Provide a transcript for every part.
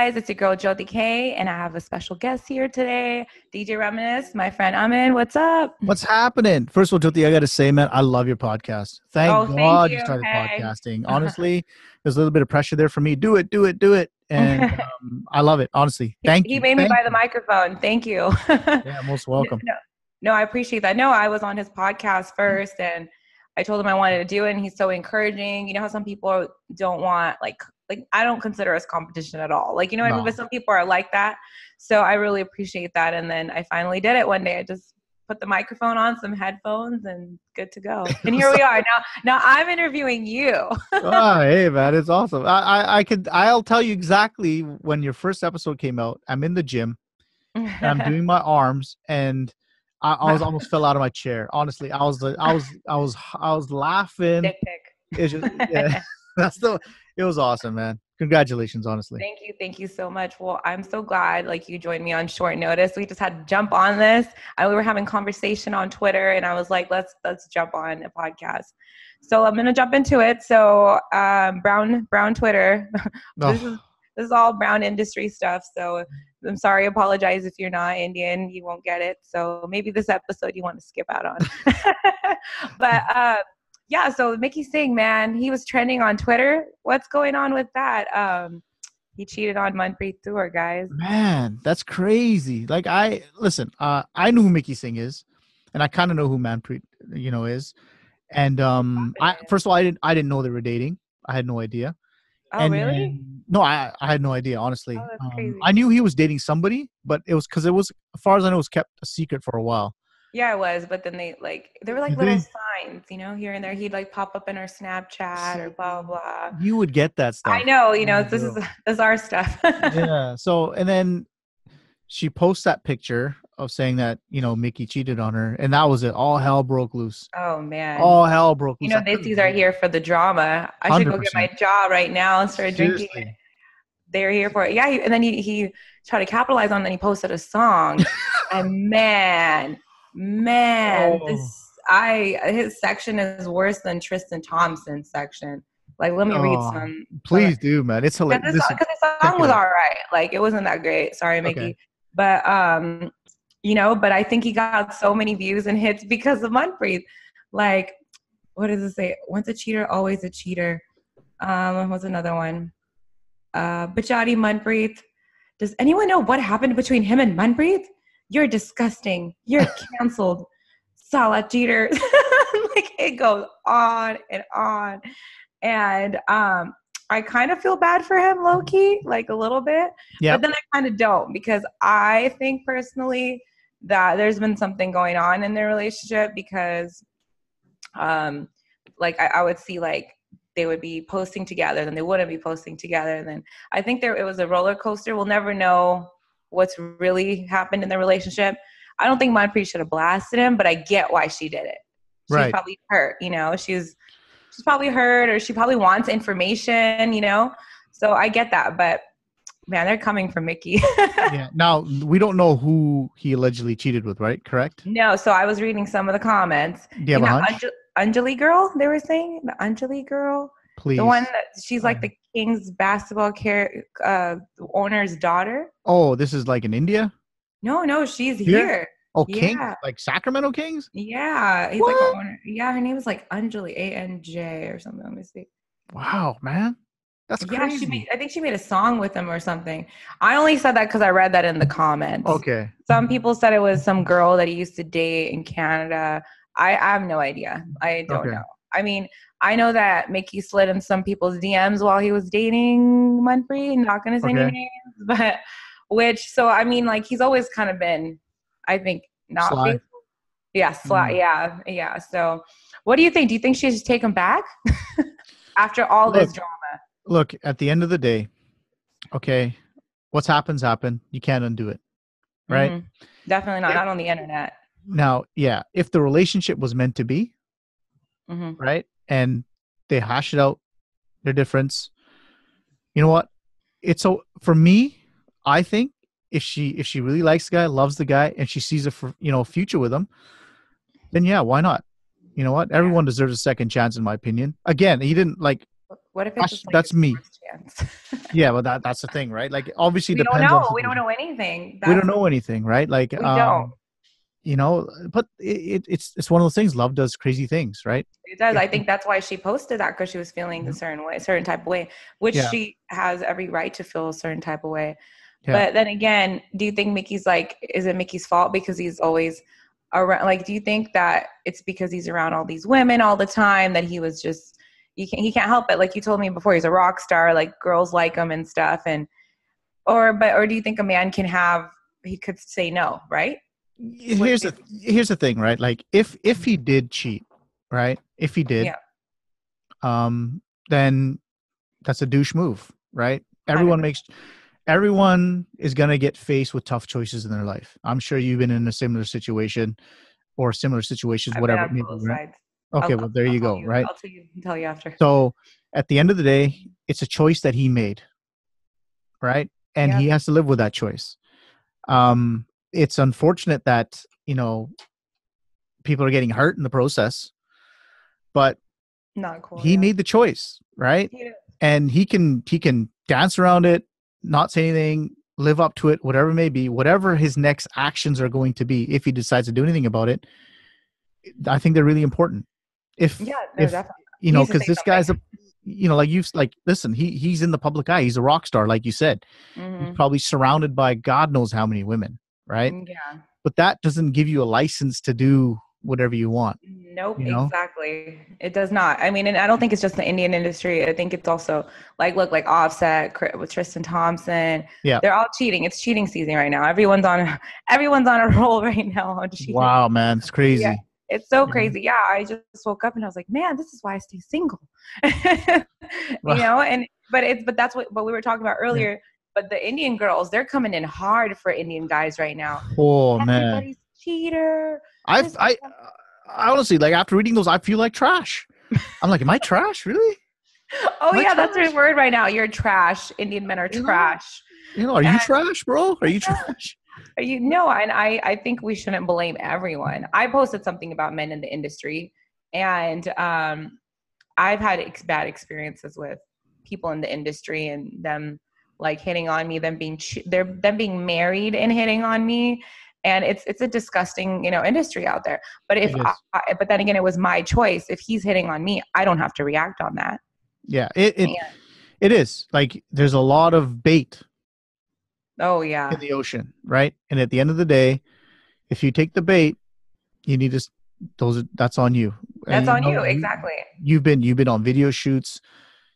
guys? It's your girl Joty K, and I have a special guest here today, DJ Reminisce, my friend Amin. What's up? What's happening? First of all, Joty, I got to say, man, I love your podcast. Thank Oh, thank God you you. started Hey. podcasting. Honestly, there's a little bit of pressure there for me. Do it, do it, do it. And I love it. Honestly, thank He you. made me Thank buy the you. microphone. Thank you. Yeah, most welcome. No, no, I appreciate that. No, I was on his podcast first, and I told him I wanted to do it, and he's so encouraging. You know how some people don't want like I don't consider us competition at all. Like, you know what I mean? But No. some people are like that. So I really appreciate that. And then I finally did it one day. I just put the microphone on, some headphones, and good to go. And here we are. Now I'm interviewing you. Oh, hey, man, it's awesome. I'll tell you exactly when your first episode came out. I'm in the gym and I'm doing my arms, and I was almost fell out of my chair. Honestly, I was laughing. Dick pic. It's just, yeah, it was awesome, man. Congratulations, honestly. Thank you so much. Well, I'm so glad like you joined me on short notice. We just had to jump on this. We were having conversation on Twitter, and I was like, let's jump on a podcast. So I'm gonna jump into it. So brown Twitter. this Oh, is this is all brown industry stuff. So I'm sorry, apologize if you're not Indian, you won't get it. So maybe this episode you want to skip out on. But yeah, so Mickey Singh, man, he was trending on Twitter. What's going on with that? He cheated on Manpreet Kaur, guys. man, that's crazy. Like I knew who Mickey Singh is, and I kind of know who Manpreet, is. And I first of all, I didn't know they were dating. I had no idea. Oh, And really? then no, I had no idea, honestly. Oh, that's crazy. I knew he was dating somebody, but it was because as far as I know, it was kept a secret for a while. Yeah, it was. But then there were like Did little they? signs, here and there. He'd like pop up in our Snapchat or blah, blah. You would get that I stuff. know, Oh, this is bro. our stuff. Yeah. So, and then she posts that picture of saying that, Mickey cheated on her, and that was it. All hell broke loose. Oh, man. All hell broke loose. I couldn't These are believe it. here for the drama. I should go get my 100%. job right now and start drinking it. Seriously. They're here for it. Yeah, and then he tried to capitalize on it, and he posted a song. And man, Oh, his section is worse than Tristan Thompson's section. Like, let me read oh, some. please do, man. It's hilarious. Because Listen, the check song it was out. all right. Like, it wasn't that great. Sorry, Okay. Mickey. But but I think he got so many views and hits because of Manpreet. Like, what does it say? Once a cheater, always a cheater. What's another one? Bachati Manpreet. Does anyone know what happened between him and Manpreet? You're disgusting. You're canceled. Salah cheater. Like, it goes on and on. And I kind of feel bad for him, low key, like a little bit. Yeah. But then I kind of don't, because I think personally that there's been something going on in their relationship, because like I would see like they would be posting together, then they wouldn't be posting together. And then I think it was a roller coaster. We'll never know what's really happened in the relationship. I don't think Manpreet should have blasted him, but I get why she did it. She's Right. probably hurt, she's probably hurt, or she probably wants information, So I get that, but man, they're coming for Mickey. Yeah. Now we don't know who he allegedly cheated with, right? Correct. No, so I was reading some of the comments. Do you have a hunch? Anjali girl, they were saying? The Anjali girl? Please. The one that she's like the Kings basketball owner's daughter? Oh, this is like in India? No, she's Here? here. Oh, Yeah. King? Like Sacramento Kings? Yeah. He's like What? an owner. Yeah, her name is like Anjali, ANJ or something. Let me see. Wow, man. That's Yeah, crazy. I think she made a song with him or something. I only said that because I read that in the comments. Okay. Some people said it was some girl that he used to date in Canada. I have no idea. I don't Okay. know. I mean, I know that Mickey slid in some people's DMs while he was dating Manpreet. Not going to say any Okay. names, but so I mean, like, he's always kind of been, I think, not Sly. faithful. Yeah, sly. Yeah. So, what do you think? Do you think she should take him back after all this drama? Look, at the end of the day, okay, what's happened. You can't undo it, right? Mhm. Definitely not on the internet. Now, yeah, if the relationship was meant to be, Hmm. right, and they hash it out, their difference, you know what? For me, I think if she really likes the guy, loves the guy, and she sees a future with him, then yeah, why not? You know what? Everyone deserves a second chance, in my opinion. Again, he didn't like. What if it's just like That's his me. first chance? Yeah, but that's the thing, right? Like, obviously We don't depends on know. We don't situation. know anything. We don't That's know anything, right? Like, we don't. but it's one of those things. Love does crazy things, right? It does. If I think that's why she posted that, because she was feeling a certain way, certain type of way, which yeah, she has every right to feel a certain type of way. yeah. But then again, do you think Mickey's like, is it Mickey's fault because he's always around? Like, do you think that it's because he's around all these women all the time that he was just, he can't help it? Like you told me before, he's a rock star, like girls like him and stuff. And, or do you think a man he could say no, right? What Here's do you the think? here's the thing, right? Like, if he did cheat, right? If he did, Yeah, then that's a douche move, right? 100%. Everyone is gonna get faced with tough choices in their life. I'm sure you've been in a similar situation or similar situations, I've been whatever it on may be, both right? sides. Okay, well there you go, right? I'll tell you after. So at the end of the day, it's a choice that he made, right? And he Yep. has to live with that choice. It's unfortunate that, people are getting hurt in the process, but Not cool. he Yeah. made the choice, right? Yeah. And he can dance around it, not say anything, live up to it, whatever it may be, whatever his next actions are going to be, if he decides to do anything about it. I think they're really important. Yeah. No, If definitely. He needs to because say this something. guy's like listen, he's in the public eye. He's a rock star, like you said. He's Hmm. probably surrounded by God knows how many women, right? Yeah. But that doesn't give you a license to do whatever you want, Nope, you know? exactly. It does not. I mean, and I don't think it's just the Indian industry. I think it's also like, look, like Offset with Tristan Thompson. Yeah. They're all cheating. It's cheating season right now. Everyone's on a roll right now on cheating. Wow, man, it's Yeah, crazy. it's so You know? crazy. Yeah, I just woke up and I was like, man, this is why I stay single. Wow. But that's what we were talking about Yeah. earlier. But the Indian girls, they're coming in hard for Indian guys right now. Oh man. Everybody's a cheater. I've This, I honestly, like, after reading those, I feel like trash. I'm like, am I trash? Really? oh Am I yeah, that's your trash? word right now. You're trash. Indian men are You know? trash. Are you And trash, bro? Are you trash? you know, and I think we shouldn't blame everyone. I posted something about men in the industry, and I've had bad experiences with people in the industry and them like hitting on me, them being married and hitting on me. And it's a disgusting, industry out there. But It is. but then again, it was my choice. If he's hitting on me, I don't have to react on that. Yeah, Yeah. it is. Like, there's a lot of bait Oh in yeah. the ocean, right? And at the end of the day, if you take the bait, you need to that's on you. And That's on you. Exactly. you've been on video shoots,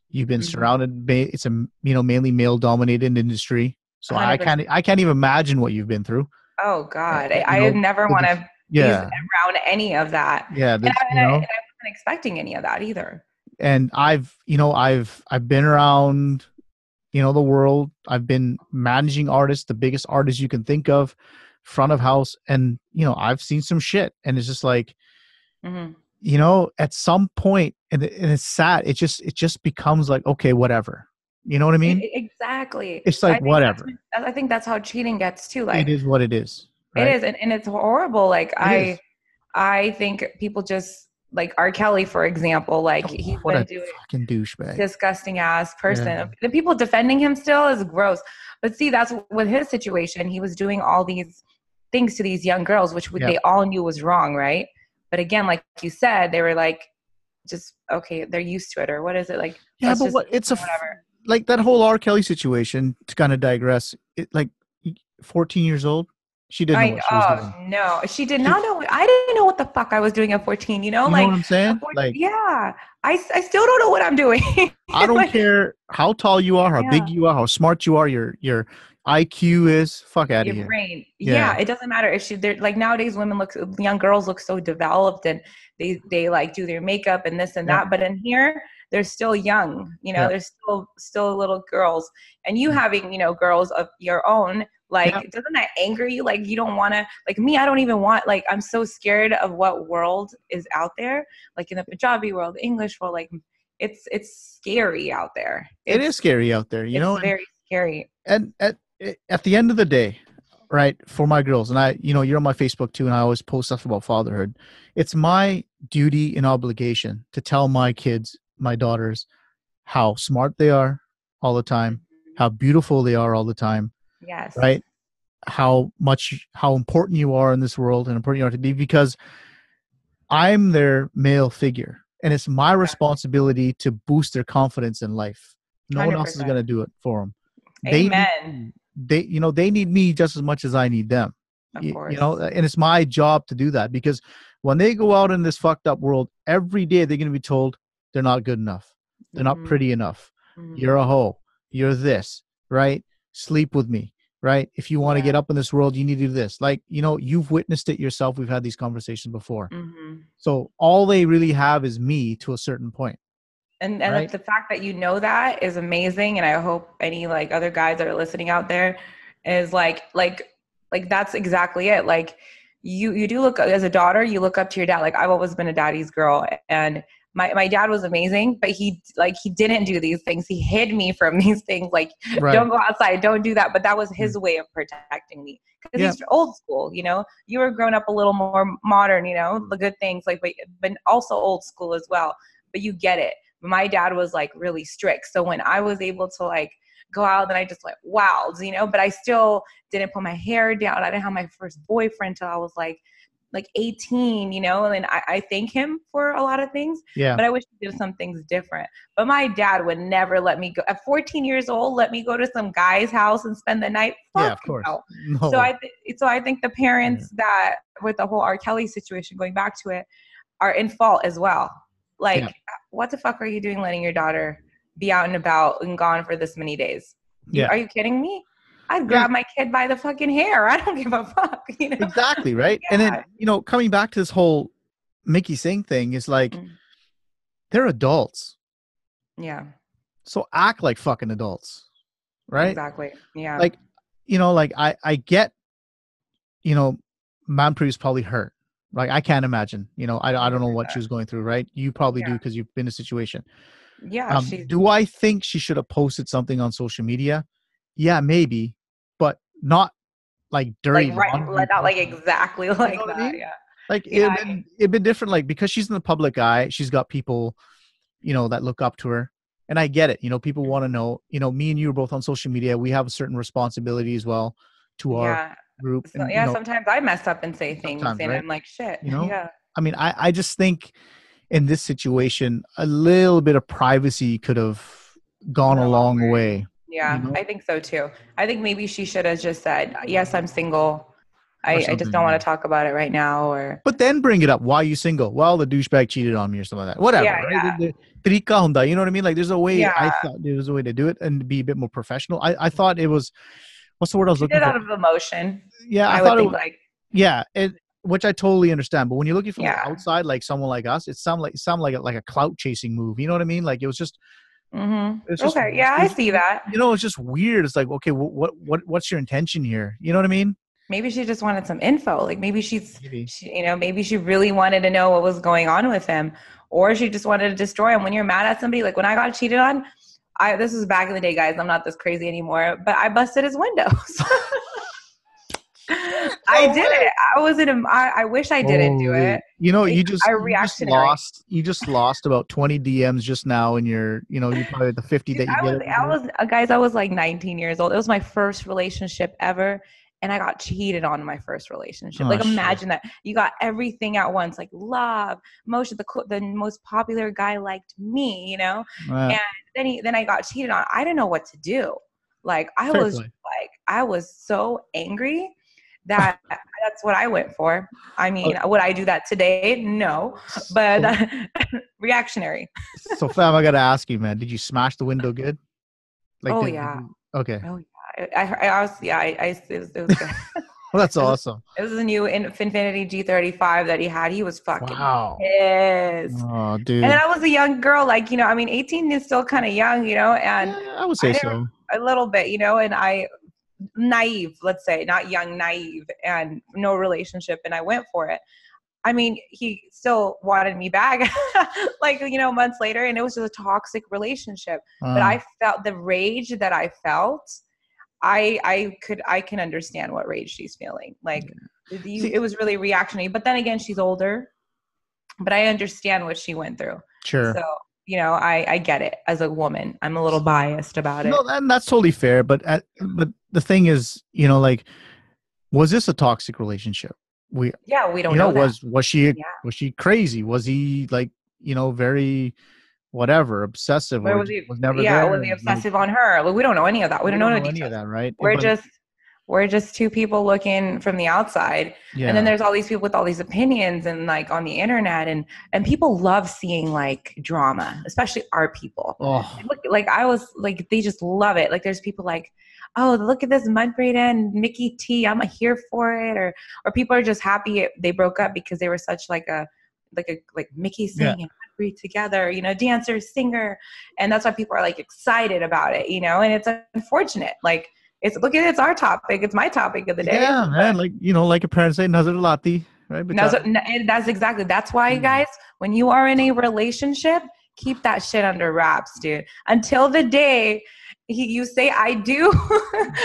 you've been Mhm. surrounded by, it's a mainly male dominated industry. So I 100%. can't even imagine what you've been through. Oh God. You I know, never to want this, to be yeah, around any of that. yeah, And this, I wasn't expecting any of that either. and I've been around, the world. I've been managing artists, the biggest artists you can think of, front of house, and I've seen some shit, and it's just like, Hmm. at some point, and it's sad. It just becomes like, okay, whatever. You know what I mean? Exactly. It's I like, think whatever. I think that's how cheating gets too. It Like is what it is, it right? is, and it's horrible. Like It is. I think people just like R. Kelly, for example, like Oh, he's what been a doing fucking douchebag. disgusting ass Yeah. person. The people defending him still is gross. But see, that's with his situation. He was doing all these things to these young girls, which Yeah. they all knew was wrong, right? But again, like you said, they were like, just okay, they're used to it, or what is it like? Yeah, Let's but just whatever. like that whole R. Kelly situation, to kind of digress, like 14 years old, she didn't know what she was Oh doing. no, she did She, not know. I didn't know what the fuck I was doing at 14. you know what Like I'm saying? Like, yeah, I still don't know what I'm doing. I don't Like care how tall you are, how yeah. big you are, how smart you are, your IQ is. Fuck out of Your here. brain. Yeah. Yeah, it doesn't matter if they're like nowadays young girls look so developed and they like do their makeup and this and Yeah. that. But in here, they're still young, Yeah. they're still little girls. And you Yeah. having, girls of your own, Yeah. like, doesn't that anger you? Like you don't wanna like me, I don't even want like I'm so scared of what world is out there, like in the Punjabi world, English world, like it's scary out there. It is scary out there, It's and very scary. and at the end of the day, right, for my girls, and you're on my Facebook too, and I always post stuff about fatherhood. It's my duty and obligation to tell my kids, my daughters, how smart they are all the time, how beautiful they are all the time, Yes. right? How important you are in this world and important you are to be, because I'm their male figure and it's my responsibility to boost their confidence in life. No one else is 100%. going to do it for them. They need Amen. they need me just as much as I need them. Of You course. know, and it's my job to do that, because when they go out in this fucked up world, every day they're going to be told they're not good enough. They're not Mm-hmm. pretty enough. You're Mm-hmm. a hoe. You're this, right? Sleep with me, right? If you want to Yeah. get up in this world, you need to do this. Like, you know, you've witnessed it yourself. We've had these conversations before. Mm-hmm. So all they really have is me to a certain point, And right? the fact that you know that is amazing. And I hope any like other guys that are listening out there is like that's exactly it. Like you do look, as a daughter, you look up to your dad. Like I've always been a daddy's girl, and my dad was amazing, but he didn't do these things. He hid me from these things. Like, Right. don't go outside, don't do that. But that was his way of protecting me, because Yeah. he's old school. You know, you were grown up a little more modern. You know, the good things, like, but also old school as well. But you get it. My dad was like really strict. So when I was able to like go out, then I just went wild, you know, but I still didn't put my hair down. I didn't have my first boyfriend till I was like 18, you know, and I thank him for a lot of things, Yeah. but I wish he did some things different. But my dad would never let me go at 14 years old, let me go to some guy's house and spend the night. Fuck Yeah, of course. no. No. So I think the parents that, with the whole R. Kelly situation, going back to it, are in fault as well. Like, Yeah. what the fuck are you doing letting your daughter be out and about and gone for this many days? Yeah. Are you kidding me? I'd Yeah. grab my kid by the fucking hair. I don't give a fuck, you know? Exactly, right? Yeah. And then, you know, coming back to this whole Mickey Singh thing is like, they're adults. Yeah. So act like fucking adults, right? Exactly. Yeah. Like, you know, like I get, you know, Manpreet's probably hurt. Like, I can't imagine, you know, I don't know what she was going through, right? You probably do, because you've been in a situation. Yeah. Do I think she should have posted something on social media? Yeah, maybe, but not like dirty laundry. not like exactly like You know what that. I mean? Yeah. Like Yeah. it'd been different, like, because she's in the public eye, she's got people, you know, that look up to her. And I get it. You know, people want to know, you know, me and you are both on social media. We have a certain responsibility as well to our group. So, And, yeah, sometimes I mess up and say things and right? I'm like, shit. You know, Yeah. I mean, I just think in this situation, a little bit of privacy could have gone a long way. Yeah, you know? I think so too. I think maybe she should have just said, yes, I'm single. I just don't want to talk about it right now. Or, but then bring it up. Why are you single? Well, the douchebag cheated on me or something like that. Whatever, right? Trika hunda, you know what I mean? Like, there's a way. I thought there was a way to do it and be a bit more professional. I thought it was, what's the word I was looking for? Out of emotion. Yeah, I thought it was like, yeah, which I totally understand. But when you're looking from the outside, like someone like us, it sounded like a clout chasing move. You know what I mean? Like, it was just. It's just, okay, yeah, I see that. You know, it's just weird. It's like, okay, what's your intention here? You know what I mean? Maybe she just wanted some info. Like maybe she, you know, maybe she really wanted to know what was going on with him, or she just wanted to destroy him. When you're mad at somebody, like when I got cheated on, this was back in the day, guys. I'm not this crazy anymore, but I busted his windows. I did it. I wish I didn't do it. You know, you just lost about 20 DMs just now, and you probably at the 50 that you get. I was like 19 years old. It was my first relationship ever. And I got cheated on in my first relationship. Like, imagine that. You got everything at once, like love, emotion. The most popular guy liked me, you know? And then I got cheated on. I didn't know what to do. Like, I was so angry that that's what I went for. I mean, would I do that today? No, but reactionary. So, fam, I got to ask you, man, did you smash the window good? Like, okay. Oh, yeah. It was good. Well, that's awesome. It was a new Infiniti G35 that he had. He was fucking pissed. Oh, dude. And then I was a young girl, like, you know, I mean, 18 is still kind of young, you know, and I would say so. A little bit, you know, and naive, let's say, not young, naive, and no relationship, and I went for it. I mean, he still wanted me back, like, you know, months later, and it was just a toxic relationship. But I felt the rage that I felt. I can understand what rage she's feeling. Like, it was really reactionary. But then again, she's older. But I understand what she went through. Sure. So I get it as a woman. I'm a little biased about No, it. and that's totally fair. But the thing is, like, was this a toxic relationship? We, Yeah, we don't know that. Yeah. was she crazy? Was he like, very whatever obsessive, Where or was just he? was never Yeah, there? was he Like, obsessive on her? Like, we don't know any of that. We we don't know don't the know any of details. that, right? We're But just we're just two people looking from the outside. And then yeah, there's all these people with all these opinions and like on the internet and people love seeing like drama, especially our people. oh Look, like I was like they just love it. Like there's people like, oh, look at this Mud Braid and Mickey T. I'm here for it. Or people are just happy they broke up because they were such like Mickey yeah, singing and Mud Braid together, dancer, singer. And that's why people are like excited about it, and it's unfortunate. Like it's our topic. It's my topic of the day. yeah, man. Like, like your parents say, Nazar Lati, right? No, so, Bichara. and that's why, Mm. guys, when you are in a relationship, keep that shit under wraps, dude. Until the day you say I do.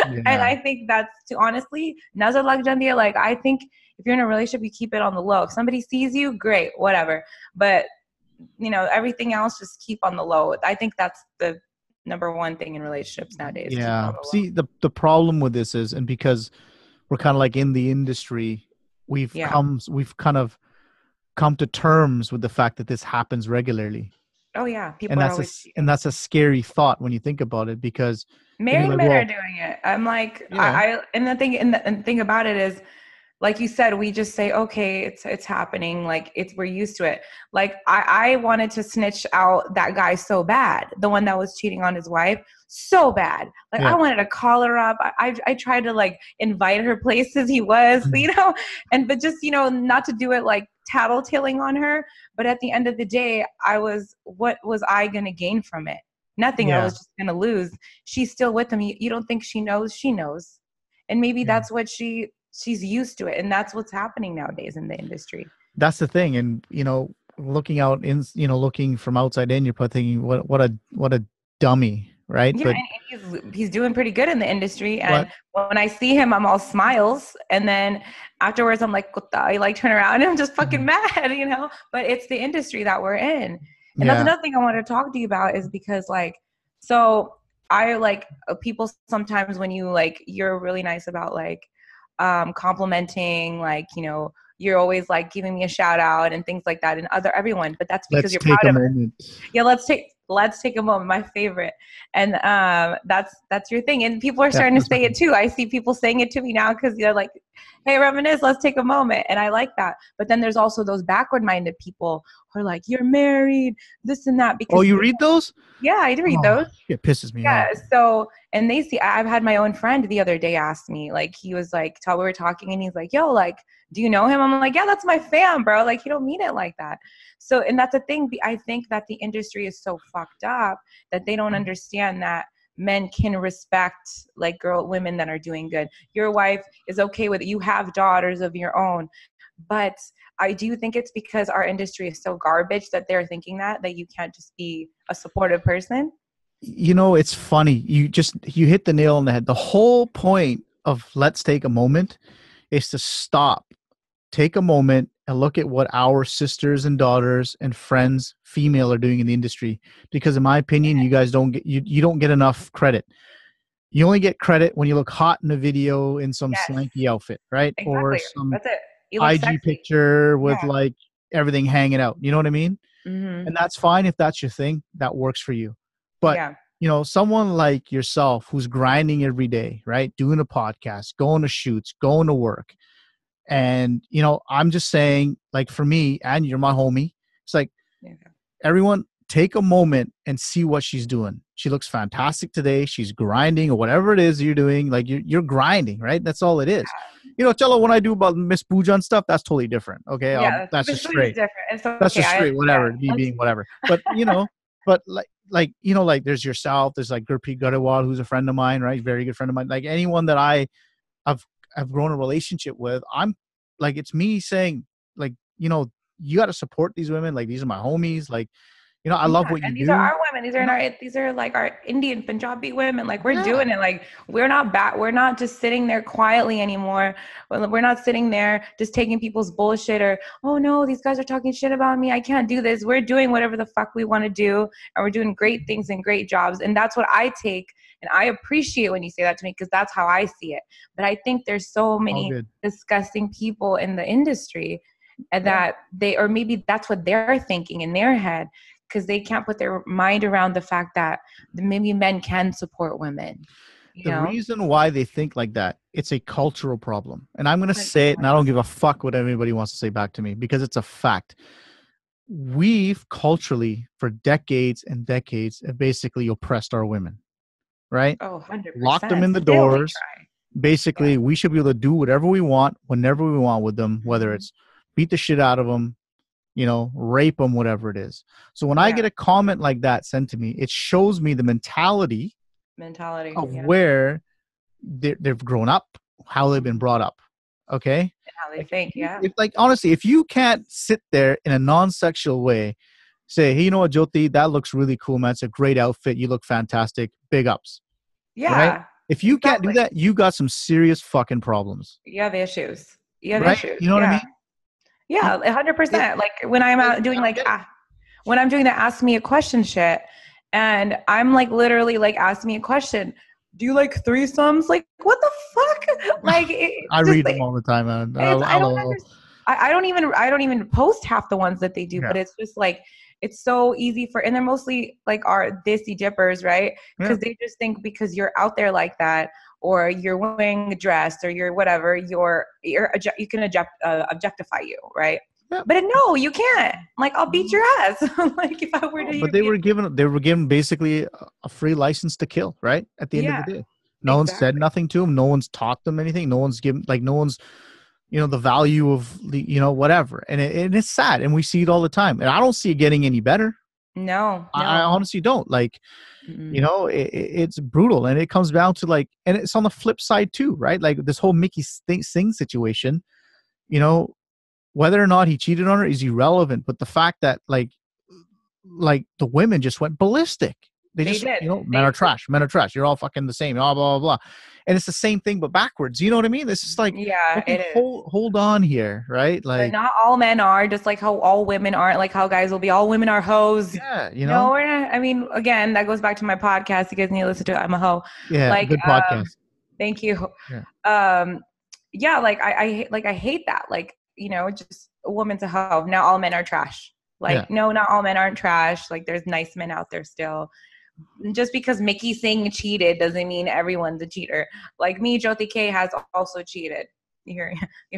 And Yeah, I think that's to honestly, Nazar Lagjandia, like I think if you're in a relationship, you keep it on the low. If somebody sees you, great, whatever. But everything else just keep on the low. I think that's the number one thing in relationships nowadays. Keep it yeah. on the low. See, the problem with this is, and because we're kind of like in the industry, Yeah. we've kind of come to terms with the fact that this happens regularly. Oh yeah. And People are always and cheating. that's a scary thought when you think about it, because then you're Married like, men are well, doing it. I'm like, yeah, and the thing about it is, like you said, we just say, okay, it's happening. Like we're used to it. Like I wanted to snitch out that guy so bad, the one that was cheating on his wife, so bad. Like I yeah, wanted to call her up. I tried to like invite her places he was, but just not to do it like tattletaling on her. But at the end of the day, what was I gonna gain from it? Nothing. I yeah, was just gonna lose. She's still with him. You don't think she knows? She knows, and maybe yeah. that's what she's used to it, and that's what's happening nowadays in the industry. That's the thing. And looking out in, looking from outside in, you're probably thinking, what a dummy, right? Yeah, But and he's doing pretty good in the industry. And what? when I see him, I'm all smiles, and then afterwards, I'm like, "Kuta," I like turn around and I'm just fucking Mhm. mad. But it's the industry that we're in, and that's Yeah, another thing I want to talk to you about is because so I like people sometimes when you're really nice about complimenting, you're always like giving me a shout out and things like that, and everyone, but that's because let's you're take proud a of me. moment. Yeah, let's take a moment, my favorite. And that's your thing, and people are Yeah, starting to that's my say it thing. too. I see people saying it to me now because they're like, hey, Reminisce, let's take a moment, and I like that. But then there's also those backward minded people who are like, you're married, this and that, Oh, because you read those? yeah, I do read Oh, those. it pisses me Yeah. off. So, and I've had my own friend the other day ask me, like, he was like, we were talking and he's like, yo, like, do you know him? I'm like, yeah, that's my fam, bro. Like, you don't mean it like that. So, and that's the thing. I think that the industry is so fucked up that they don't understand that men can respect like women that are doing good. Your wife is okay with it. You have daughters of your own. But I do think it's because our industry is so garbage that they're thinking that you can't just be a supportive person. It's funny. You hit the nail on the head. The whole point of let's take a moment is to stop, take a moment, and look at what our sisters and daughters and friends, female, are doing in the industry. Because in my opinion, you guys don't get you don't get enough credit. You only get credit when you look hot in a video in some Yes. swanky outfit, right? Or Exactly. some That's it. You look IG sexy. picture with Yeah. like everything hanging out. You know what I mean? Hmm. And that's fine if that's your thing. That works for you. But Yeah. someone like yourself who's grinding every day, right? Doing a podcast, going to shoots, going to work. And I'm just saying, like, for me, and you're my homie, it's like, Yeah. everyone take a moment and see what she's doing. She looks fantastic today. She's grinding, or whatever it is you're doing. Like, you're grinding, right? That's all it is. Chalo, when I do about Miss Pujan stuff, that's totally different. Okay. Yeah. That's This just food is straight. different. It's That's okay. just I straight, whatever, understand. me being whatever. But but like there's yourself, there's like Gurpreet Gurewal, who's a friend of mine, right? Very good friend of mine. Like, anyone that I've I've grown a relationship with, I'm like, it's me saying, like, you got to support these women. Like, these are my homies. Like, You know, I love what you And these are do. our women. These are like our Indian Punjabi women. Like we're Yeah. doing it. Like we're not back. We're not just sitting there quietly anymore. We're not sitting there just taking people's bullshit or, oh no, these guys are talking shit about me. I can't do this. We're doing whatever the fuck we want to do. And we're doing great things and great jobs. And that's what I take. And I appreciate when you say that to me because that's how I see it. But I think there's so All many good. disgusting people in the industry Yeah. that or maybe that's what they're thinking in their head because they can't put their mind around the fact that maybe men can support women, you The know? reason why they think like that, it's a cultural problem. And I'm going to say it, and I 100%. don't give a fuck what anybody wants to say back to me because it's a fact. We've culturally, for decades and decades, have basically oppressed our women, right? Oh, Locked them 100%. in the Still we doors. try. Yeah. Basically, we should be able to do whatever we want, whenever we want with them, whether Mhm. it's beat the shit out of them, rape them, whatever it is. So when I Yeah. get a comment like that sent to me, it shows me the mentality Mentality. of Yeah. where they've grown up, how they've been Mhm. brought up. Okay. And how they Like think. Yeah. like honestly, if you can't sit there in a non-sexual way, say, hey, you know what, Jyoti, that looks really cool, man. It's a great outfit. You look fantastic. Big ups. Right? Yeah. If you can't do Exactly. that, you got some serious fucking problems. You have issues. You have Right? issues. You know what I Yeah. mean? Yeah. You- it- 100%. Like when I'm like, out doing I don't like, get it. when I'm doing the ask me a question shit and I'm like literally like ask me a question. Do you like threesomes? Like what the fuck? Like it's I just read them like all the time, man. I don't I'll- understand. I don't even post half the ones that they do, but yeah. it's just like it's so easy and they're mostly like our dissy dippers, right? Yeah. Because they just think because you're out there like that, or you're wearing a dress, or you're whatever, you can objectify you, right? Yeah. But no, you can't. Like I'll beat your ass. Like if I were Oh, to but be in, they were given basically a free license to kill, right? At the end of the yeah, day. No one said exactly. nothing to them. No one's taught them anything. No one's given no one's the value of the whatever. And it's sad, and we see it all the time. And I don't see it getting any better. No, I no. honestly don't. Like, Mm-mm. it's brutal, and it comes down to like, and it's on the flip side too, right? Like this whole Mickey Singh situation, you know, whether or not he cheated on her is irrelevant, but the fact that like the women just went ballistic. They They just, did. men are trash. Men are trash. You're all fucking the same. Blah blah blah. And it's the same thing, but backwards. You know what I mean? This is like, Yeah, okay, it is. hold on here, right? But Like, not all men are, just like how all women aren't, like how guys will be all women are hoes. yeah, No, we're not. I mean, again, that goes back to my podcast. You guys need to listen to it. I'm a hoe. yeah, Like, good podcast. thank you. Yeah, Um, yeah, like I hate that. Like, just a woman's a hoe. Now all men are trash. yeah, Like, no, not all men aren't trash. Like, there's nice men out there still. Just because Mickey Singh cheated doesn't mean everyone's a cheater. Like me, Joty K has also cheated. You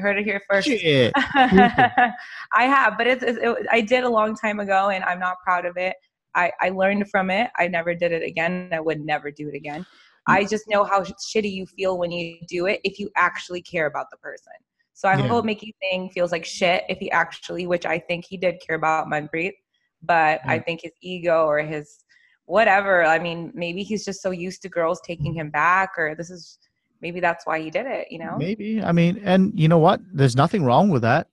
heard it here first. shit. I have, but I did a long time ago, and I'm not proud of it. I learned from it. I never did it again. I would never do it again. I just know how shitty you feel when you do it if you actually care about the person. So I Yeah, hope Mickey Singh feels like shit if he actually, which I think he did care about Manpreet, but I yeah. think his ego or his whatever. I mean, maybe he's just so used to girls taking him back, or maybe that's why he did it. Maybe. I mean, and you know what? There's nothing wrong with that.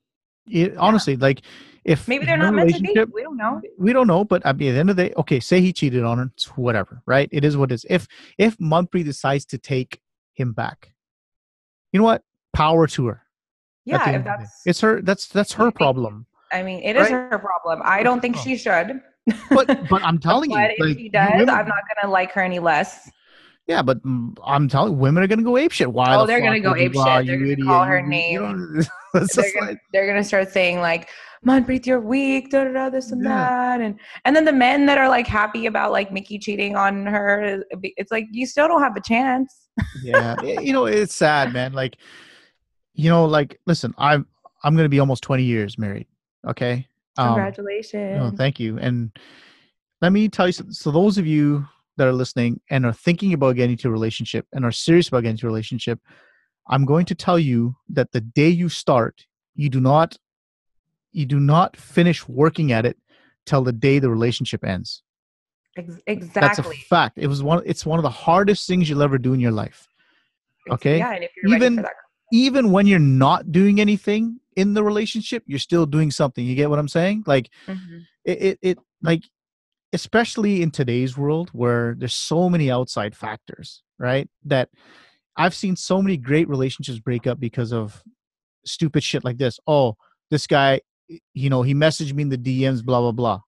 Yeah. Honestly, like if Maybe they're you're in a not meant to be. relationship, We don't know. we don't know. But at the end of the day, okay, say he cheated on her, it's whatever, right? It is what it is. If Manpreet decides to take him back, you know what? Power to her. At Yeah, the if end of the day, that's it's her. That's her problem, I mean, it is right? her problem. I It's don't her think problem. she should. But I'm telling But you, if like she you does, I'm women, not gonna like her any less. yeah, but I'm telling you, women are gonna go apeshit. Why Oh, the they're fuck gonna go would you? ape Wow, shit. They're you gonna idiot! call her You names. don't. It's They're just gonna like, they're gonna start saying like, Manpreet, you're weak, da da da, this and yeah. that, and then the men that are like happy about like Mickey cheating on her, it's like you still don't have a chance. Yeah, it's sad, man. Like, like, listen, I'm gonna be almost 20 years married. Okay. No, Congratulations. thank you. And let me tell you, so those of you that are listening and are thinking about getting into a relationship and are serious about getting into a relationship, I'm going to tell you that the day you start, you do not finish working at it till the day the relationship ends. That's a Exactly. fact. It's one of the hardest things you'll ever do in your life. Okay. Yeah, and if you're ready for Even that. even when you're not doing anything in the relationship, you're still doing something. You get what I'm saying? Like Mhm. it like especially in today's world where there's so many outside factors, right? That I've seen so many great relationships break up because of stupid shit like this. Oh, this guy, he messaged me in the DMs, blah, blah, blah.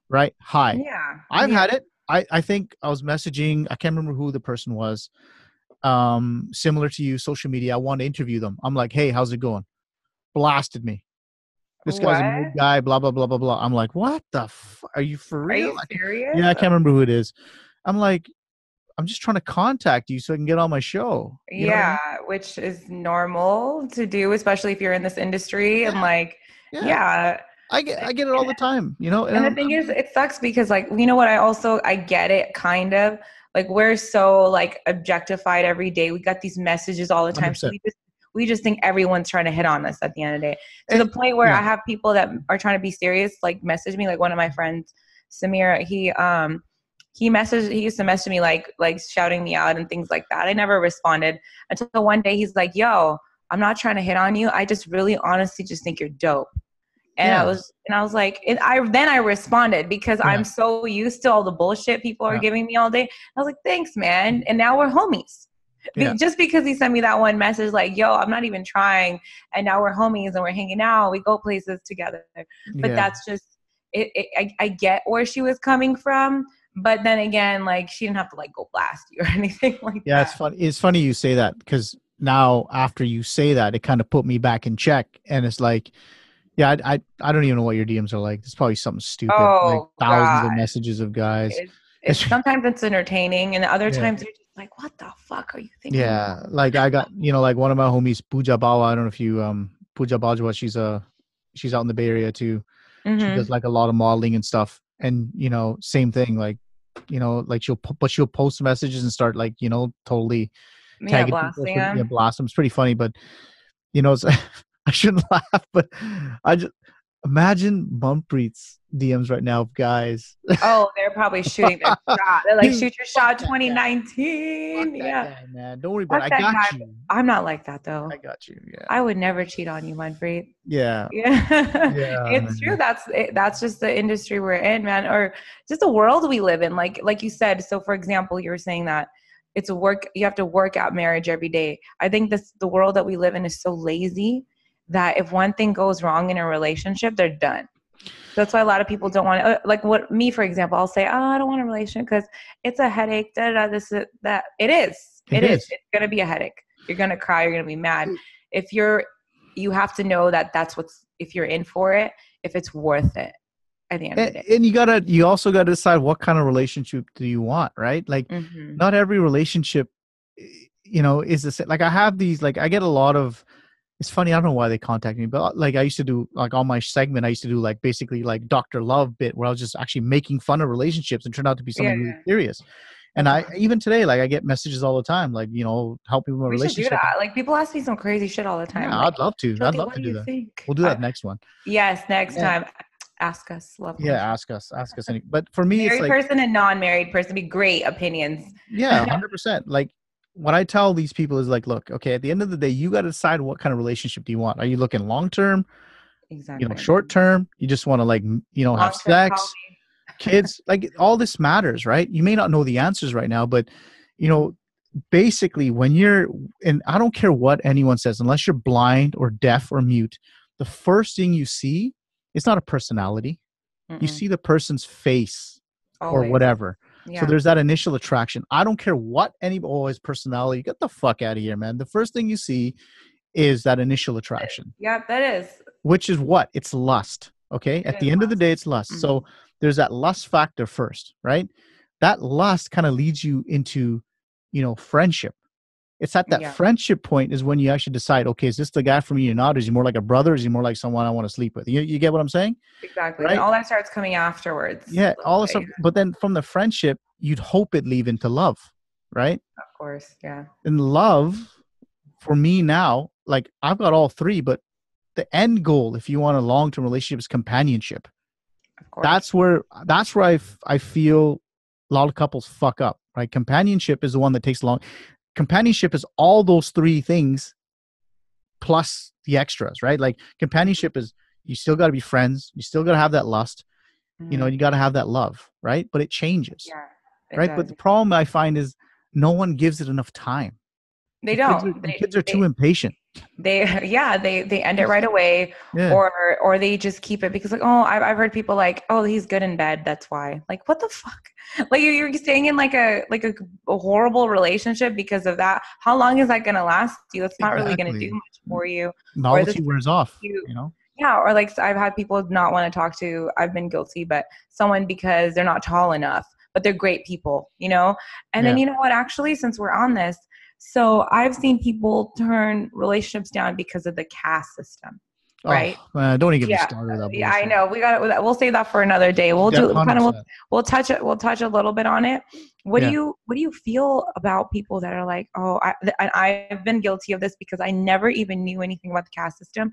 Right? Hi. Yeah. I've Yeah. had it. I think I was messaging, I can't remember who the person was. Similar to you, social media. I want to interview them. I'm like, hey, how's it going? Blasted me. This guy's a mid What? guy, blah, blah, blah, blah, blah. I'm like, what the are you for Are you real? serious? Yeah, I can't remember who it is. I'm like, I'm just trying to contact you so I can get on my show. You know what I Yeah, mean? which is normal to do, especially if you're in this industry. And Yeah, like, yeah. yeah. I get it all the time, and And the thing is, it sucks because like, you know what? I get it kind of like we're so like objectified every day. We got these messages all the time. So 100%. we just think everyone's trying to hit on us at the end of the day to Eh, the point where yeah, I have people that are trying to be serious, like message me, like one of my friends, Samir, he used to message me like shouting me out and things like that. I never responded until one day he's like, yo, I'm not trying to hit on you. I just really honestly just think you're dope. yeah, And I was like, and I responded because yeah, I'm so used to all the bullshit people are yeah, giving me all day. I was like, thanks, man. And now we're homies. yeah, Just because he sent me that one message, like, yo, I'm not even trying. And now we're homies and we're hanging out. We go places together. But yeah. that's just I get where she was coming from. But then again, like she didn't have to like go blast you or anything like Yeah, it's that. funny. It's funny you say that because now after you say that, it kind of put me back in check, and it's like, yeah, I don't even know what your DMs are like. It's probably something stupid, like Oh thousands God. of messages of guys. It's sometimes it's entertaining and other Yeah, times you're just like, what the fuck are you thinking about? yeah. Like I got, like one of my homies, Pooja Bawa. I don't know if you Pooja Bajwa. She's out in the Bay Area too. She does Mm-hmm. like a lot of modeling and stuff, and same thing. Like, like she'll post messages and start like totally Yeah, tagging people blasting for them. blast them. It's pretty funny, but it's, I shouldn't laugh, but I just imagine Bumppreet's DMs right now of guys. Oh, they're probably shooting their shot. They're like, Dude, shoot your fuck shot that guy. Fuck 2019. that Yeah. guy, man. Don't worry about it. Fuck I that guy. got you. I'm not like that though. I got you. Yeah. I would never cheat on you, Manpreet. Yeah. Yeah, Yeah, it's true. man. That's just the industry we're in, man, or just the world we live in. Like you said. So, for example, you were saying that it's a work. You have to work out marriage every day. I think the world that we live in is so lazy that if one thing goes wrong in a relationship, they're done. That's why a lot of people don't want to, like what me, for example, I'll say, oh, I don't want a relationship because it's a headache. Da, da, this, that. It is. It It is. is. It's going to be a headache. You're going to cry. You're going to be mad. If you have to know that if you're in for it, if it's worth it at the end of the And, day. and you also gotta decide what kind of relationship do you want, right? Like, Mm-hmm. not every relationship, is the same. Like I have these, like I get a lot of. It's funny. I don't know why they contact me, but like I used to do, like on my segment, I used to do like basically like Dr. Love bit where I was just actually making fun of relationships and turned out to be Yeah, something really serious. And that's I awesome. even today, like I get messages all the time, like help me with my We should do relationship. that. Like people ask me some crazy shit all the time. Yeah, Like, I'd love to. I'd Joty, love what to do do you that. think? We'll do that next one. Yes, next Yeah, time. Ask us. Love yeah. questions. Ask us any. But for me, it's Married like, person and non-married person be great opinions. yeah, 100%. Like what I tell these people is like, look, okay, at the end of the day, you got to decide what kind of relationship do you want. Are you looking long term? Exactly. Short term? You just want to like, have Long-term call sex, kids, like all this matters, right? You may not know the answers right now, but you me. know, basically when you're, and I don't care what anyone says, unless you're blind or deaf or mute, the first thing you see, it's not a personality. You Mm-mm. see the person's face or Always. whatever. So Yeah, there's that initial attraction. I don't care what his personality. Get the fuck out of here, man. The first thing you see is that initial attraction, yeah, that is. which is what? It's lust. Okay. It At is the end of the lust. day, it's lust. Hmm. So there's that lust factor first, right? That lust kind of leads you into, friendship. It's at that Yeah, friendship point is when you actually decide, okay, is this the guy for me or not? Is he more like a brother? Is he more like someone I want to sleep with? You get what I'm saying? exactly. Then Right? all that starts coming afterwards. Yeah. A little All this bit, stuff. yeah, But then from the friendship, you'd hope it lead into love, right? of course. Yeah, And love for me now, like I've got all three, but the end goal, if you want a long-term relationship, is companionship. of course. That's where I feel a lot of couples fuck up, right? Companionship is the one that takes long. Companionship is all those three things plus the extras, right? Like Mhm. companionship is, you still got to be friends, you still got to have that lust, You know, Mhm. you got to have that love, right? But it changes, Yeah, it right? But does. the problem I find is no one gives it enough time. They And kids don't. are and kids are too impatient. They yeah, they end it right away, Yeah, or they just keep it because like, oh, I've heard people like, oh, he's good in bed, that's why. Like, what the fuck? Like you're staying in like a horrible relationship because of that. How long is that gonna last you? It's not really gonna do exactly. much for you. Or this Novelty wears off, you you know? yeah, or like I've had people not want to talk to, I've been guilty, but someone because they're not tall enough, but they're great people, you know? And then Yeah. you know what, actually, since we're on this, so I've seen people turn relationships down because of the caste system, Oh, right? man, don't even get me Yeah, started with that yeah, I bullshit. know. We'll save that for another day. We'll Yeah, do kind of 100%. we'll touch a little bit on it. Yeah. What do you feel about people that are like, oh, and I've been guilty of this because I never even knew anything about the caste system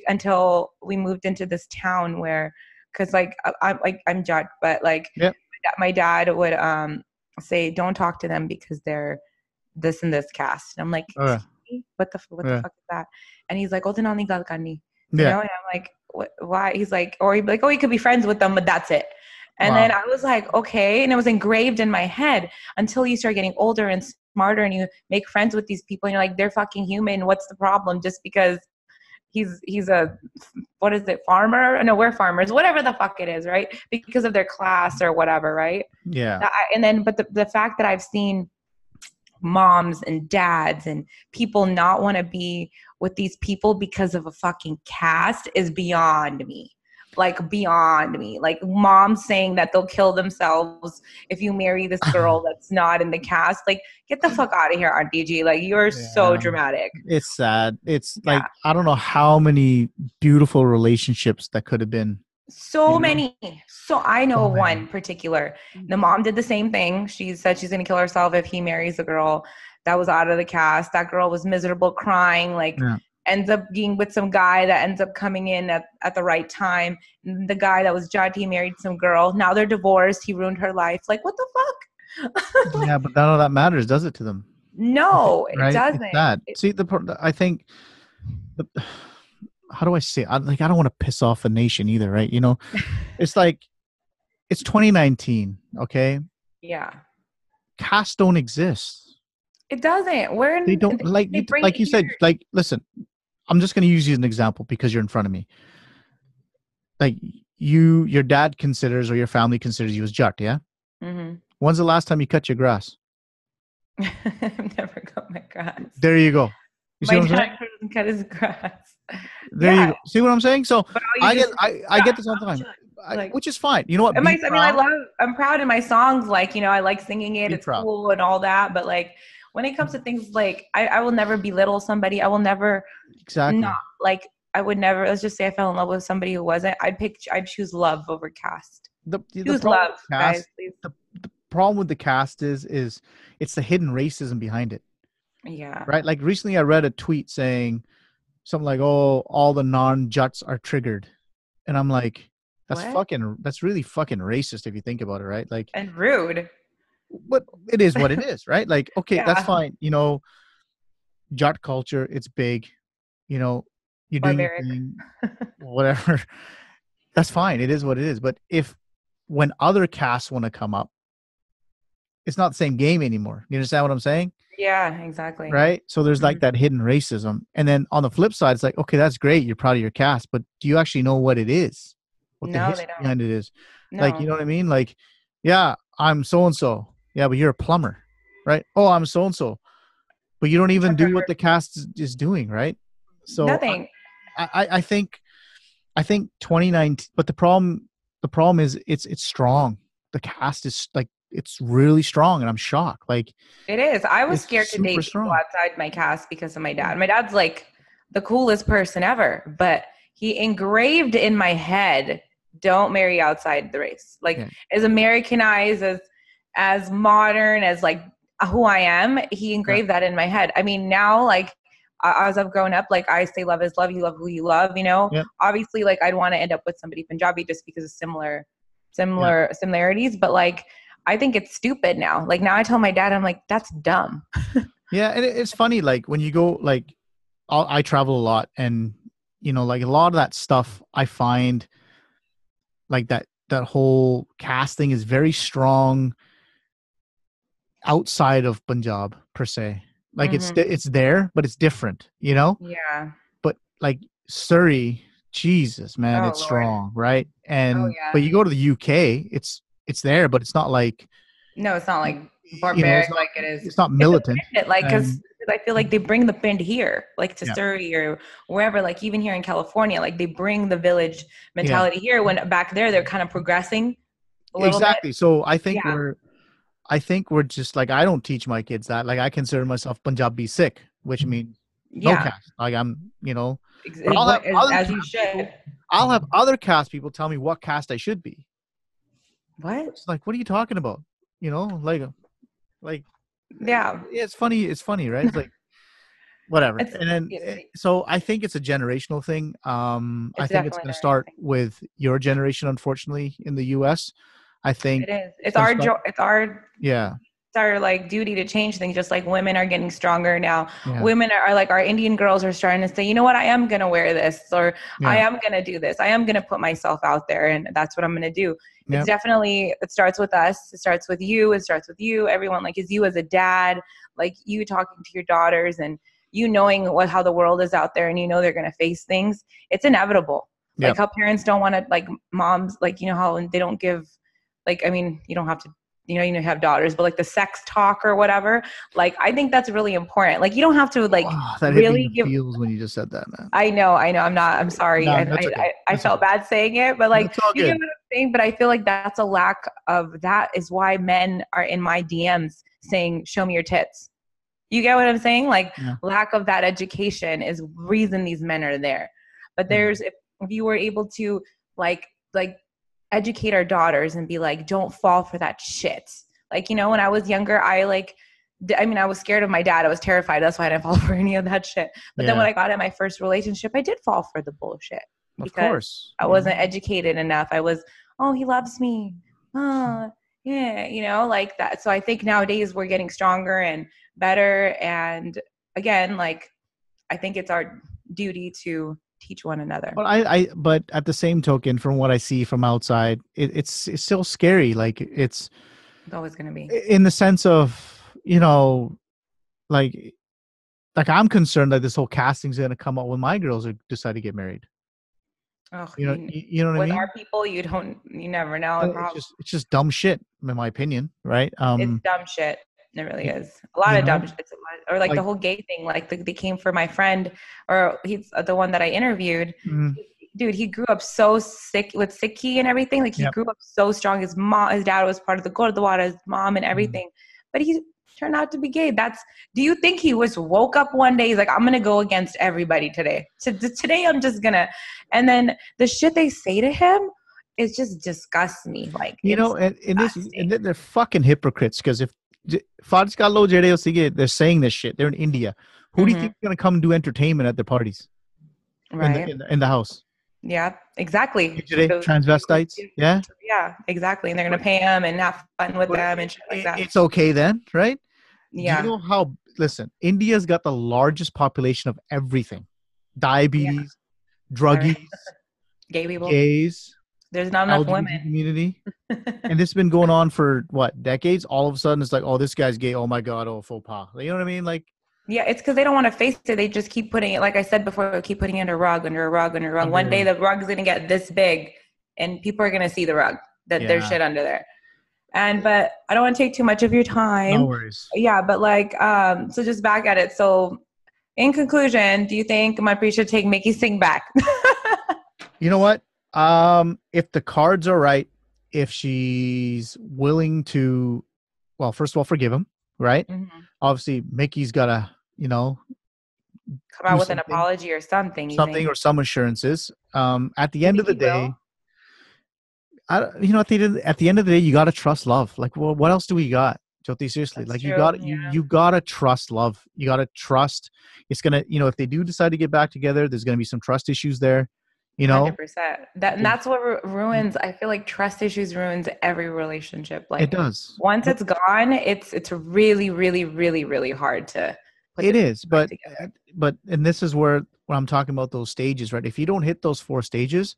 until we moved into this town where, because I'm Jat, but like Yep. my dad would say, don't talk to them because they're this and this caste. And I'm like, Oh, yeah. excuse me, what the Yeah. fuck is that? And he's like, oh, tinani gal kani, you Yeah. know? And I'm like, what, why? He's like, or he'd be like, oh, you could be friends with them, but that's it. And then Wow. I was like, okay. And it was engraved in my head until you start getting older and smarter and you make friends with these people and you're like, they're fucking human. What's the problem? Just because he's a, what is it, farmer? No, we're farmers, whatever the fuck it is, right? Because of their class or whatever, right? Yeah. And then, but the fact that I've seen moms and dads and people not want to be with these people because of a fucking caste is beyond me. Like beyond me. Like moms saying that they'll kill themselves if you marry this girl that's not in the cast. Like, get the fuck out of here, Auntie G. Like, you're so Yeah. dramatic. It's sad. It's Yeah. like, I don't know how many beautiful relationships that could have been, you So know? many. So I know So one many. particular. The mom did the same thing. She said she's going to kill herself if he marries a girl that was out of the cast. That girl was miserable, crying, like Yeah. ends up being with some guy that ends up coming in at the right time. And the guy that was Joty married some girl. Now they're divorced. He ruined her life. Like, what the fuck? Like, Yeah, but none of that matters, does it to them? no, it Right? It's doesn't. sad. See, I think, the, how do I say it? I don't want to piss off a nation either, right? You know, it's like, it's 2019, okay? Yeah. Casts don't exist. It doesn't. They don't, They bring it like you here. said, like, listen, I'm just going to use you as an example because you're in front of me. Like, your dad considers, or your family considers you as Jat, yeah? Mm-hmm. When's the last time you cut your grass? I've never cut my grass. There you go. You see My what I'm saying? dad doesn't cut his grass. There you Yeah, go. See what I'm saying? So but all you just I get this all the time, like, which is fine. You know what? am I? Be I mean, proud. I'm proud in my songs. Like, you know, I like singing it. Be It's proud. cool and all that. But like, when it comes to things like, I will never belittle somebody. I will never not Exactly. like. I would never. Let's just say I fell in love with somebody who wasn't. I'd choose love over caste. The Choose problem with love, the guys. cast, Please. the problem with the cast is it's the hidden racism behind it, Yeah. right? Like recently, I read a tweet saying something like, "Oh, all the non-Juts are triggered," and I'm like, What? that's really fucking racist if you think about it, right? Like, And rude. but it is what it is, right? Like, okay, that's Yeah. fine. You know, Jut culture, it's big. You know, you're doing your Barbaric. thing, whatever. That's fine. It is what it is. But if when other casts want to come up, it's not the same game anymore. You understand what I'm saying? Yeah. Exactly. Right. So there's Mhm. like that hidden racism. And then on the flip side, it's like, okay, that's great. You're proud of your cast, but do you actually know what it is? What the No, they history don't. behind it is? Like, you No. know what I mean? Like, yeah, I'm so and so. Yeah, but you're a plumber, right? Oh, I'm so and so. But you don't even do what the cast is doing, right? So Nothing. I think 2019, but the problem is it's strong. The cast is like, it's really strong, and I'm shocked. Like, It is. I was it's scared to super date people strong. outside my caste because of my Yeah. dad. My dad's like the coolest person ever, but he engraved in my head, don't marry outside the race. Like Yeah. as Americanized, as modern as like who I am, he Yeah. engraved that in my head. I mean, now like as I've grown up, like I say love is love, you love who you love, you know. Yeah. Obviously, like I'd want to end up with somebody Punjabi just because of Yeah. similarities, but like I think it's stupid now. Like now I tell my dad, I'm like, that's dumb. Yeah. And it's funny, like when you go, like, I travel a lot, and you know, like a lot of that stuff I find, like that whole casting is very strong outside of Punjab per se. Like it's there, but it's different, you know. Yeah. But like Surrey, Jesus, man, Oh it's Lord. strong, right? Oh And but yeah. you go to the UK, it's there, but it's not like, No, it's not like you know, barbaric like it is. it's not It's a militant. bit like because And I feel like they bring the band here, like to yeah, Surrey or wherever. Like even here in California, like they bring the village yeah, mentality here. When back there, they're kind of progressing a little bit. exactly. So Yeah. I think we're just like, I don't teach my kids that. Like I consider myself Punjabi Sikh, which means no Yeah. caste. Like I'm, you know, but I'll have other As you caste people. should. I'll have other caste people tell me what caste I should be. What? It's like, what are you talking about? You know, like Yeah. it's funny. It's funny, right? It's like whatever. It's And then so I think it's a generational thing. I it's think it's definitely going to a start thing. with your generation, unfortunately, in the U.S. I It think is. it's going to start. Yeah, It's our like duty to change things, just like women are getting stronger now. yeah, Women are like, our Indian girls are starting to say, you know what, I am going to wear this, or I yeah, am going to do this, I am going to put myself out there, and that's what I'm going to do. It's yeah, definitely, it starts with us, it starts with you, everyone, like, is you as a dad, like you talking to your daughters and you knowing how the world is out there, and you know they're going to face things. It's inevitable. yeah. Like how parents don't want to, like moms, like, you know how they don't give, like, I mean, you don't have to, you have daughters, but like the sex talk or whatever, like, I think that's really important. Like, you don't have to like Oh, that hit me in really the give. feels when you just said that, man. I know. I'm sorry. No, that's okay. I That's felt okay. bad saying it, but like, That's all you get good. what I'm saying? But I feel like that's a lack of, that is why men are in my DMs saying, show me your tits. You get what I'm saying? Like, Yeah, lack of that education is reason these men are there. But yeah, if you were able to like educate our daughters and be like, don't fall for that shit. Like, when I was younger, I was scared of my dad. I was terrified. That's why I didn't fall for any of that shit. But then when yeah. I got in my first relationship, I did fall for the bullshit Of because course, I you wasn't know. educated enough. I was, oh, he loves me. Oh, yeah, like that. So I think nowadays we're getting stronger and better. And again, like, I think it's our duty to teach one another. But but at the same token, from what I see from outside, it's still scary. Like it's It's always going to be. in the sense of, like I'm concerned that this whole casting's going to come out when my girls decide to get married. Oh, You know what I with mean? our people, you never know. It's just dumb shit, in my opinion, right? It's dumb shit. It really y- is. A lot you of dumb know, shit. Or like the like, whole gay thing. Like they came for my friend, or he's the one that I interviewed. mm, Dude, he grew up so sick with Sikhi and everything. Like he yep, grew up so strong. His dad was part of the Gurdwara, his mom and mm. everything. But he turned out to be gay. Do you think he was woke up one day? He's like, I'm going to go against everybody today. Today I'm just going to. And then the shit they say to him, it just disgusts me. Like, it's And in this, disgusting. and they're fucking hypocrites, because if Faj Kalo Jede Sige, they're saying this shit. They're in India. Who do you Mm-hmm. think is going to come and do entertainment at their parties Right. in the house? Yeah, exactly. Hijre, transvestites, yeah. Yeah, exactly. And they're going But to pay them and have fun with but them and shit like that. it's okay then, right? Do you Yeah. know how? Listen, India's got the largest population of everything: Yeah. diabetes, Sorry. druggies, Gay people. gays, There's not enough women. LGBT community. And this has been going on for what, decades? All of a sudden, it's like, oh, this guy's gay. Oh my god, oh, faux pas. You know what I mean? Like, Yeah, it's because they don't want to face it. They just keep putting it, like I said before, they keep putting it under a rug, under a rug, under a rug. One day under, the rug's going to get this big and people are going to see the rug, that there's yeah, shit under there. But I don't want to take too much of your no time. worries. Yeah, but like, so just back at it. So in conclusion, do you think Manpreet should take Mickey Singh back? You know what? If the cards are right, if she's willing to, well, first of all, forgive him, right? Mhm. Obviously, Mickey's got to, Come do out with an something, apology or something, you think? or some assurances. At the You end think of the he will? day, at the end of the day, you got to trust love. Like, well, what else do we got, Jyoti? Seriously, That's like true. you got to trust love. You got to trust. It's gonna, if they do decide to get back together, there's gonna be some trust issues there. You know, 100%. And There's- that's what ruins. I feel like trust issues ruins every relationship. it Like does. once it's gone, it's really, really, really, really hard to put the It pieces is, back together. and this is where I'm talking about those stages, right? If you don't hit those 4 stages,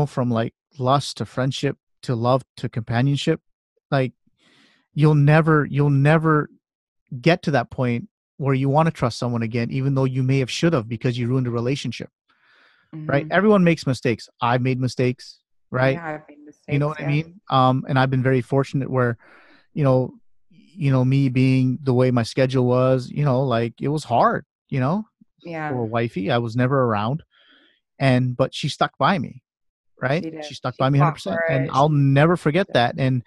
from like lust to friendship to love to companionship, like you'll never get to that point where you want to trust someone again, even though you may have should have because you ruined a relationship, right? Hmm. Everyone makes mistakes. I've made mistakes, right? Yeah, I've made You know mistakes. what I Yeah. mean? And I've been very fortunate where, you know, me being the way my schedule was, like it was hard, Yeah, for wifey. I was never around, but she stuck by me, right? she did. She stuck She by me fought for 100%, and it. I'll She never forget did. that. And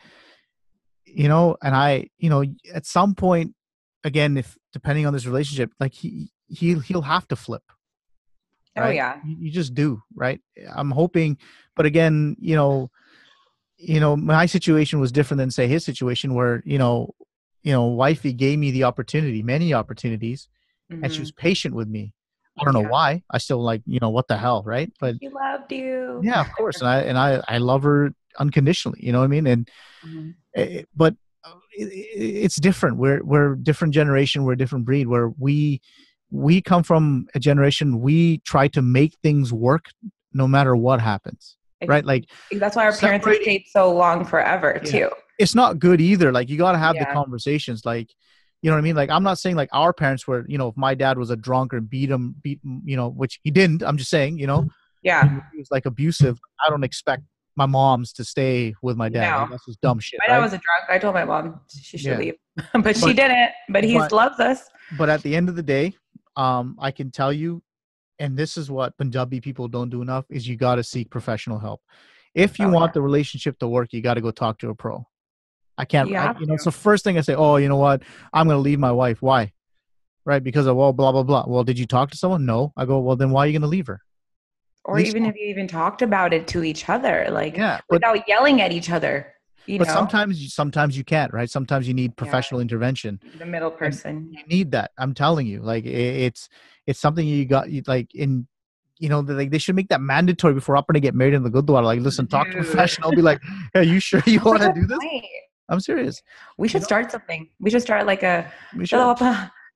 and at some point, again, if depending on this relationship, like he'll have to flip, Oh right? yeah. You just do, right? I'm hoping, but again, my situation was different than say his situation, where wifey gave me the opportunity, many opportunities, and she Hmm. was patient with me. I don't know Yeah. why. I still like, what the hell, right? But She loved you. yeah, of course, and I love her unconditionally. You know what I mean? And Mhm. but it's different. We're different generation. We're a different breed. Where we come from a generation, we try to make things work no matter what happens, Ex- right? Like That's why our parents have separating. stayed so long forever Yeah, too. it's not good either. Like you got to have the Yeah. conversations. Like, you know what I mean? Like I'm not saying like our parents were, if my dad was a drunk or beat him, which he didn't. I'm just saying, Yeah. he was like abusive. I don't expect my moms to stay with my dad. No. Like that's just dumb shit, My dad right? was a drunk. I told my mom she should Yeah. leave, but she But didn't. But he but loves us. but at the end of the day, I can tell you, and this is what Punjabi people don't do enough, is you got to seek professional help. If you Oh want yeah. the relationship to work, you got to go talk to a pro. I can't, You have it's to. the first thing I say, oh, you know what? I'm going to leave my wife. Why? Right? Because of, well, blah, blah, blah. Well, did you talk to someone? No. I go, well, then why are you going to leave her? At Or least, even if you even talked about it to each other, like yeah. without yelling at each other, you But know? sometimes you can't, right? Sometimes you need Yeah. professional intervention, The middle and person. you need that. I'm telling you, like it's something like in, like they should make that mandatory before I'm going to get married in the Gurdwara. Like, listen, talk to a Dude. professional. Be like, hey, are you sure you That's a want to good do this? point. I'm serious. We should start something. We should start like a We should.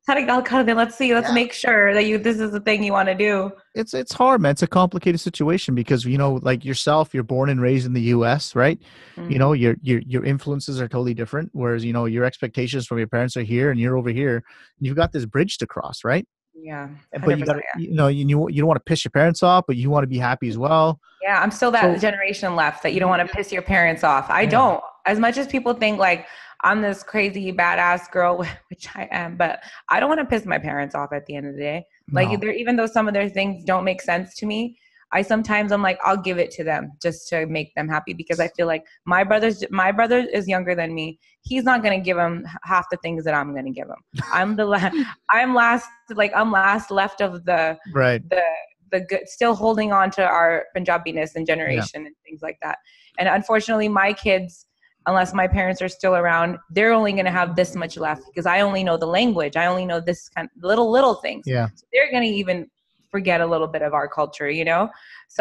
let's see, let's Yeah. make sure that this is the thing you want to do. It's hard, man. It's a complicated situation because like yourself, you're born and raised in the U.S., right? Mm-hmm. Your influences are totally different. Whereas your expectations from your parents are here, and you're over here. And you've got this bridge to cross, right? Yeah, But you 100%. got to, you don't want to piss your parents off, but you want to be happy as well. Yeah, I'm still that So generation left that you don't want to piss your parents off. I yeah, don't. As much as people think like I'm this crazy badass girl, which I am, but I don't want to piss my parents off at the end of the day. Like no, even though some of their things don't make sense to me, I'm like, I'll give it to them just to make them happy because I feel like my brother is younger than me. He's not gonna give him half the things that I'm gonna give him. I'm the last. I'm last left of right, the the good, still holding on to our Punjabiness and yeah, generation and things like that. And unfortunately, my kids, unless my parents are still around, they're only going to have this much left because I only know the language. I only know this kind of little things. yeah, So they're going to even forget a little bit of our culture, So yeah.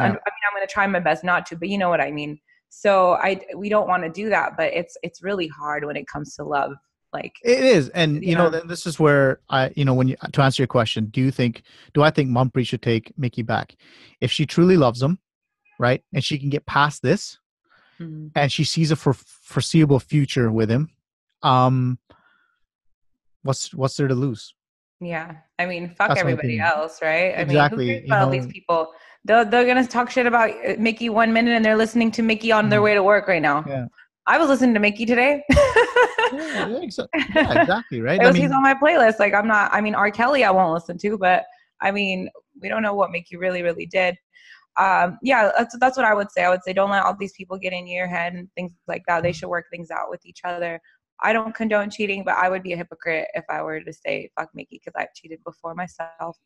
I'm going to try my best not to, but you know what I mean. So we don't want to do that, but it's really hard when it comes to love. Like, It is, and yeah. then this is where to answer your question, do I think Mumpreet should take Mickey back if she truly loves him, right, and she can get past this, Mm-hmm. and she sees a foreseeable future with him, what's there to lose? Yeah. I mean, fuck That's my everybody opinion. else, right? I mean, who cares Exactly. about all these people? They're going to talk shit about Mickey 1 minute and they're listening to Mickey on their way to work right now. Yeah. I was listening to Mickey today. Yeah, exactly. Right. He's on my playlist. Like R. Kelly I won't listen to, but I mean, we don't know what Mickey really, really did. Yeah, that's what I would say. I would say don't let all these people get in your head and things like that. They should work things out with each other. I don't condone cheating, but I would be a hypocrite if I were to say fuck Mickey because I've cheated before myself.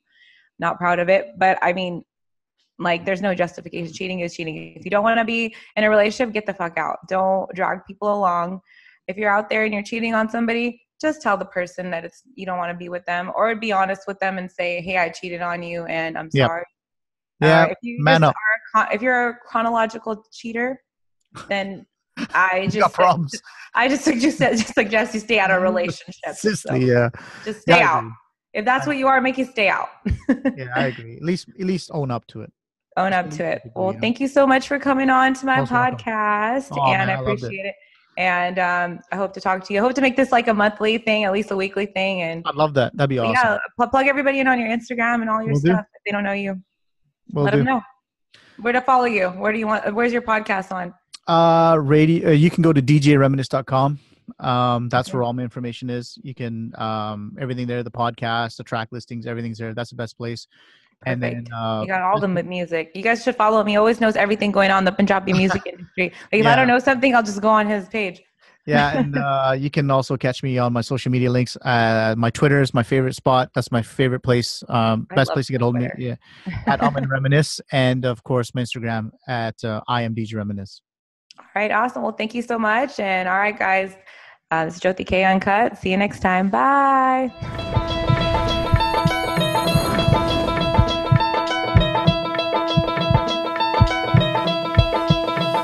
Not proud of it, but I mean, like, there's no justification. Cheating is cheating. If you don't want to be in a relationship, get the fuck out. Don't drag people along. If you're out there and you're cheating on somebody, just tell the person that you don't want to be with them, or be honest with them and say, hey, I cheated on you and I'm Yep. sorry. Yeah. Man up. If you're a chronological cheater, then I Got problems. just suggest you stay out of relationships. Sister, yeah. Just stay out. Agree. If that's what you are, make you stay out. Yeah, I agree. At least own up to it. Own There's so up many to things it. to do, Well, thank you so much for coming on to my Most welcome. podcast, Oh and man, I I loved it. appreciate it. And I hope to talk to you. I hope to make this like a monthly thing, at least a weekly thing. And I'd love that. That'd be awesome. yeah, plug everybody in on your Instagram and all your Will do. stuff. If they don't know you, Will let them do. know where to follow you. Where do you want? Where's your podcast on? Radio. You can go to djreminisce.com. That's Okay. where all my information is. You can everything there, the podcast, the track listings, everything's there. That's the best place. And then Perfect. You got all the music. You guys should follow him. He always knows everything going on in the Punjabi music industry. Like if I don't yeah, know something, I'll just go on his page. yeah, and you can also catch me on my social media links. My Twitter is my favorite spot. That's my favorite place. I Best love place to get hold of me. Twitter. Yeah, at Amin Reminisce, and of course my Instagram at I am DJ Reminisce. All right, awesome. Well, thank you so much. And all right, guys, this is Joty K Uncut. See you next time. Bye.